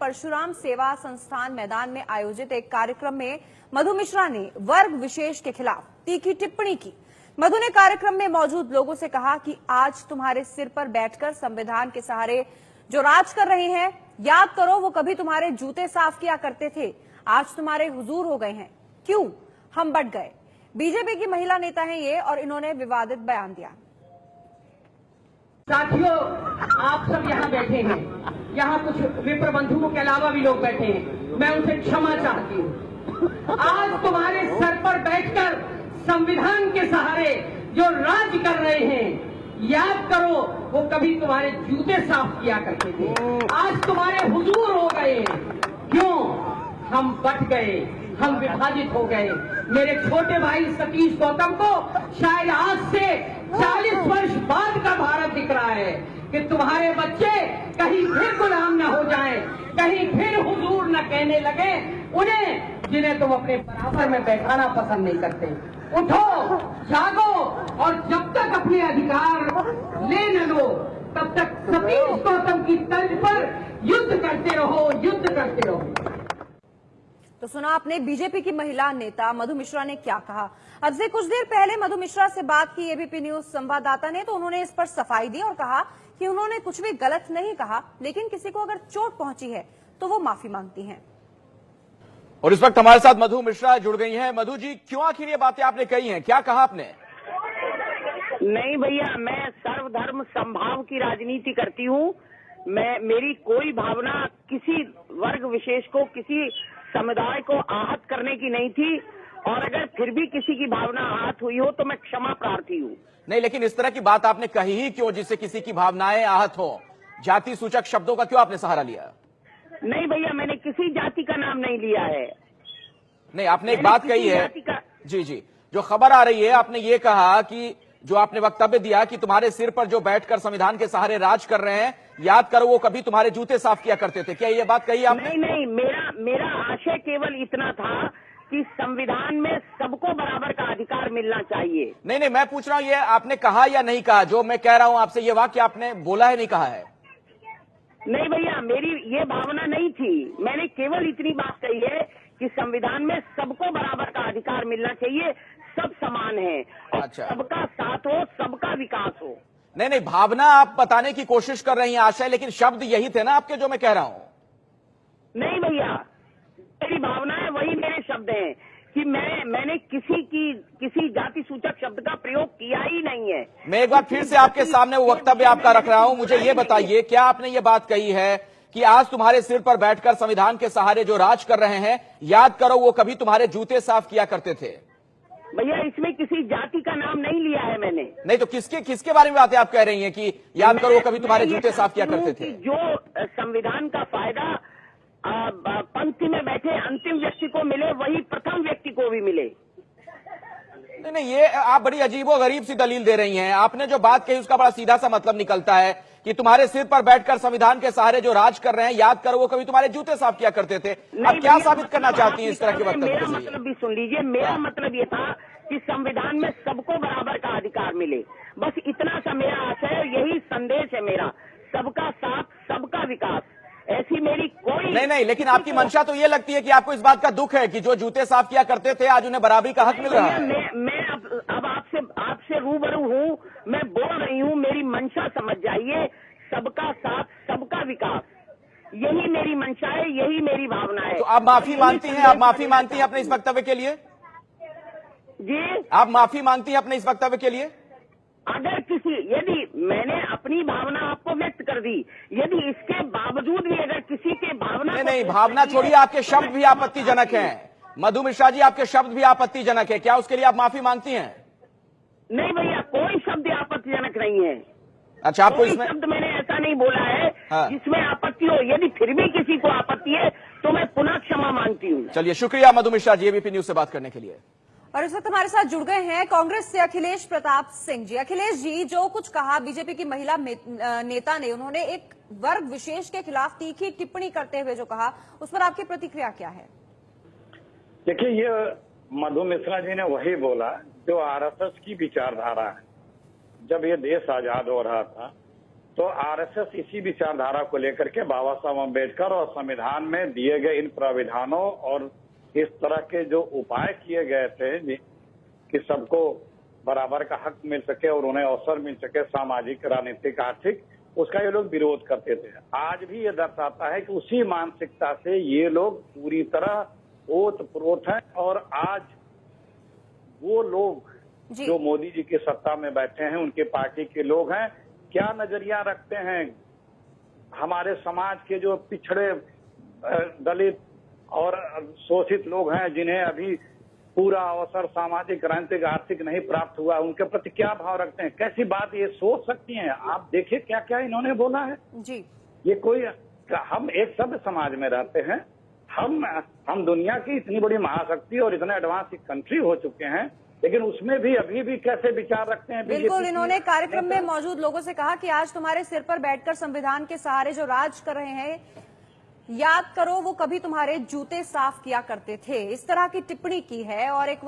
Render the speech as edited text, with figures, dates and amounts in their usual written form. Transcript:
परशुराम सेवा संस्थान मैदान में आयोजित एक कार्यक्रम में मधु मिश्रा ने वर्ग विशेष के खिलाफ तीखी टिप्पणी की। मधु ने कार्यक्रम में मौजूद लोगों से कहा कि आज तुम्हारे सिर पर बैठकर संविधान के सहारे जो राज कर रहे हैं, याद करो वो कभी तुम्हारे जूते साफ किया करते थे, आज तुम्हारे हुजूर हो गए हैं। क्यों? हम बट गए। बीजेपी की महिला नेता हैं ये, और इन्होंने विवादित बयान दिया। साथियों, आप सब यहाँ बैठे हैं, यहाँ कुछ विप्र बंधुओं के अलावा भी लोग बैठे हैं, मैं उनसे क्षमा चाहती हूँ। आज तुम्हारे सर पर बैठकर संविधान के सहारे जो राज कर रहे हैं, याद करो वो कभी तुम्हारे जूते साफ किया करते थे, आज तुम्हारे हुजूर हो गए। क्यों? हम बट गए, हम विभाजित हो गए। मेरे छोटे भाई सतीश गौतम को शायद आज से 40 वर्ष बाद का भारत दिख रहा है कि तुम्हारे बच्चे कहीं फिर गुलाम न हो जाएं, कहीं फिर हुजूर न कहने लगे उन्हें जिन्हें तुम अपने बराबर में बैठाना पसंद नहीं करते। उठो, जागो, और जब तक अपने अधिकार ले न लो तब तक सतीश गौतम की तर्ज पर युद्ध करते रहो, युद्ध करते रहो। तो सुना आपने बीजेपी की महिला नेता मधु मिश्रा ने क्या कहा। अब से कुछ देर पहले मधु मिश्रा से बात की एबीपी न्यूज संवाददाता ने, तो उन्होंने इस पर सफाई दी और कहा कि उन्होंने कुछ भी गलत नहीं कहा, लेकिन किसी को अगर चोट पहुंची है तो वो माफी मांगती हैं। और इस वक्त हमारे साथ मधु मिश्रा जुड़ गई हैं। मधु जी, क्यों आखिर ये बातें आपने कही हैं, क्या कहा आपने? नहीं भैया, मैं सर्वधर्म समभाव की राजनीति करती हूँ। मेरी कोई भावना किसी वर्ग विशेष को, किसी समुदाय को आहत करने की नहीं थी, और अगर फिर भी किसी की भावना आहत हुई हो तो मैं क्षमा प्रार्थी हूँ। नहीं, लेकिन इस तरह की बात आपने कही ही क्यों, जिससे किसी की भावनाएं आहत हो? जाति सूचक शब्दों का क्यों आपने सहारा लिया? नहीं भैया, मैंने किसी जाति का नाम नहीं लिया है। नहीं, आपने एक बात कही है जी जी, जो खबर आ रही है, आपने ये कहा कि जो आपने वक्तव्य दिया कि तुम्हारे सिर पर जो बैठकर संविधान के सहारे राज कर रहे हैं, याद करो वो कभी तुम्हारे जूते साफ किया करते थे। क्या ये बात कही आपने? नहीं, मेरा आशय केवल इतना था कि संविधान में सबको बराबर का अधिकार मिलना चाहिए। नहीं, मैं पूछ रहा हूं ये आपने कहा या नहीं कहा? जो मैं कह रहा हूं आपसे, ये वाक्य आपने बोला है, नहीं कहा है? नहीं भैया, मेरी ये भावना नहीं थी। मैंने केवल इतनी बात कही है कि संविधान में सबको बराबर का अधिकार मिलना चाहिए, सब समान है, और अच्छा, सबका साथ हो, सबका विकास हो। नहीं, भावना आप बताने की कोशिश कर रही हैं, आशय, लेकिन शब्द यही थे ना आपके जो मैं कह रहा हूं। नहीं भैया, मेरी भावना है, वही मेरे शब्द हैं कि मैंने किसी जाति सूचक शब्द का प्रयोग किया ही नहीं है। मैं एक बार फिर से आपके सामने वो वक्तव्य आपका रख रहा हूं। मुझे ये बताइए, क्या आपने ये बात कही है कि आज तुम्हारे सिर पर बैठकर संविधान के सहारे जो राज कर रहे हैं, याद करो वो कभी तुम्हारे जूते साफ किया करते थे? भैया, इसमें किसी जाति का नाम नहीं लिया है मैंने। नहीं तो किसके बारे में बातें आप कह रही हैं कि याद करो वो कभी तुम्हारे जूते साफ किया करते थे? जो संविधान का फायदा पंक्ति में बैठे अंतिम व्यक्ति को मिले, वही प्रथम व्यक्ति को भी मिले। नहीं, ये आप बड़ी अजीबोगरीब सी दलील दे रही हैं। आपने जो बात कही उसका बड़ा सीधा सा मतलब निकलता है कि तुम्हारे सिर पर बैठकर संविधान के सहारे जो राज कर रहे हैं, याद करो वो कभी तुम्हारे जूते साफ किया करते थे। आप क्या साबित करना चाहती हैं इस तरह के वक्तव्य? मेरा मतलब भी सुन लीजिए। मेरा मतलब ये था कि संविधान में सबको बराबर का अधिकार मिले, बस इतना सा मेरा आशय है, यही संदेश है मेरा। सबका साथ, सबका विकास, ऐसी मेरी कोई नहीं, लेकिन आपकी मंशा तो ये लगती है कि आपको इस बात का दुख है कि जो जूते साफ किया करते थे आज उन्हें बराबरी का हक मिल रहा है। मैं अब आपसे रूबरू हूँ, मैं बोल रही हूँ, मेरी मंशा समझ जाइए। सबका साथ, सबका विकास, यही मेरी मंशा है, यही मेरी भावना है। तो आप माफी मांगती हैं? आप माफी मांगती हैं अपने इस वक्तव्य के लिए? जी, आप माफी मांगती हैं अपने इस वक्तव्य के लिए? यदि मैंने अपनी भावना आपको व्यक्त कर दी, यदि इसके बावजूद भी अगर किसी के भावना नहीं, भावना छोड़िए, आपके शब्द भी आपत्तिजनक हैं। मधु मिश्रा जी, आपके शब्द भी आपत्तिजनक है, क्या उसके लिए आप माफी मांगती हैं? नहीं भैया, कोई शब्द आपत्तिजनक नहीं है। अच्छा, आपको इसमें शब्द मैंने ऐसा नहीं बोला है हाँ, जिसमें आपत्ति हो। यदि फिर भी किसी को आपत्ति है तो मैं पुनः क्षमा मांगती हूँ। चलिए, शुक्रिया मधु मिश्रा जी एबीपी न्यूज से बात करने के लिए। और इस वक्त हमारे साथ जुड़ गए हैं कांग्रेस से अखिलेश प्रताप सिंह जी। अखिलेश जी, जो कुछ कहा बीजेपी की महिला नेता ने, उन्होंने एक वर्ग विशेष के खिलाफ तीखी टिप्पणी करते हुए जो कहा, उस पर आपकी प्रतिक्रिया क्या है? देखिए, ये मधु मिश्रा जी ने वही बोला जो आरएसएस की विचारधारा है। जब ये देश आजाद हो रहा था तो आरएसएस इसी विचारधारा को लेकर के बाबा साहब अम्बेडकर और संविधान में दिए गए इन प्राविधानों और इस तरह के जो उपाय किए गए थे कि सबको बराबर का हक मिल सके और उन्हें अवसर मिल सके, सामाजिक, राजनीतिक, आर्थिक, उसका ये लोग विरोध करते थे। आज भी ये दर्शाता है कि उसी मानसिकता से ये लोग पूरी तरह ओत-प्रोत हैं। और आज वो लोग जो मोदी जी की सत्ता में बैठे हैं, उनके पार्टी के लोग हैं, क्या नजरिया रखते हैं हमारे समाज के जो पिछड़े, दलित और शोषित लोग हैं, जिन्हें अभी पूरा अवसर सामाजिक, राजनीतिक, आर्थिक नहीं प्राप्त हुआ, उनके प्रति क्या भाव रखते हैं? कैसी बात ये सोच सकती हैं? आप देखिए क्या क्या इन्होंने बोला है जी। ये कोई, हम एक सभ्य समाज में रहते हैं, हम दुनिया की इतनी बड़ी महाशक्ति और इतने एडवांस कंट्री हो चुके हैं, लेकिन उसमें भी अभी भी कैसे विचार रखते हैं? बिल्कुल, इन्होंने कार्यक्रम में मौजूद लोगों से कहा कि आज तुम्हारे सिर पर बैठकर संविधान के सहारे जो राज कर रहे हैं, याद करो वो कभी तुम्हारे जूते साफ किया करते थे। इस तरह की टिप्पणी की है। और एक